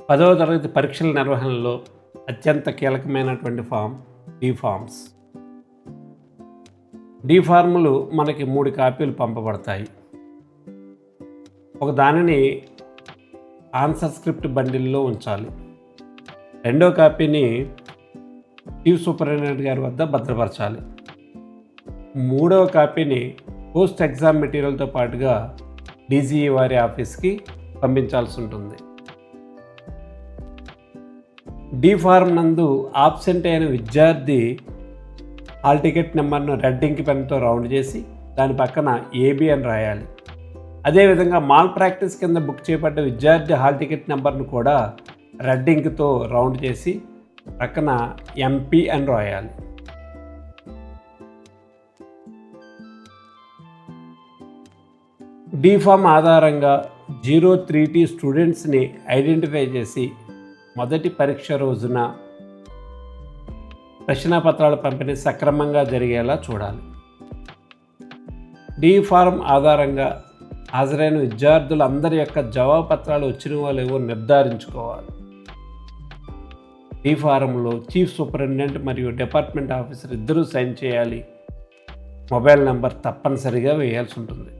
10వ తరగతి పరీక్షల నిర్వహణలో అత్యంత కీలకమైనటువంటి ఫామ్ డి ఫామ్స్. డి ఫార్ములు మనకి 3 కాపీలు పంపబడతాయి. ఒక దానిని ఆన్సర్ స్క్రిప్ట్ బండిల్లో ఉంచాలి. రెండో కాపీని చీఫ్ సూపరింటెండెంట్ గారి వద్ద భద్రపరచాలి. మూడవ కాపీని పోస్ట్ ఎగ్జామ్ మెటీరియల్తో పాటుగా డీజీఈ వారి ఆఫీస్కి పంపించాల్సి ఉంటుంది. డి ఫార్మ్ నందు ఆబ్సెంట్ అయిన విద్యార్థి హాల్ టికెట్ నెంబర్ను రెడ్ ఇంక్ పెన్తో రౌండ్ చేసి దాని పక్కన ఏబి అని రాయాలి. అదేవిధంగా మాల్ ప్రాక్టీస్ కింద బుక్ చేయబడ్డ విద్యార్థి హాల్ టికెట్ నెంబర్ను కూడా రెడ్ ఇంక్తో రౌండ్ చేసి పక్కన ఎంపీ అని రాయాలి. డి ఫామ్ ఆధారంగా 03T స్టూడెంట్స్ని ఐడెంటిఫై చేసి మొదటి పరీక్ష రోజున ప్రశ్నాపత్రాల పంపిణీ సక్రమంగా జరిగేలా చూడాలి. డి ఫారం ఆధారంగా హాజరైన విద్యార్థులందరి యొక్క జవాబు పత్రాలు వచ్చినవో లేవో నిర్ధారించుకోవాలి. డి ఫారంలో చీఫ్ సూపరింటెండెంట్ మరియు డిపార్ట్మెంట్ ఆఫీసర్ ఇద్దరూ సైన్ చేయాలి. మొబైల్ నెంబర్ తప్పనిసరిగా వేయాల్సి ఉంటుంది.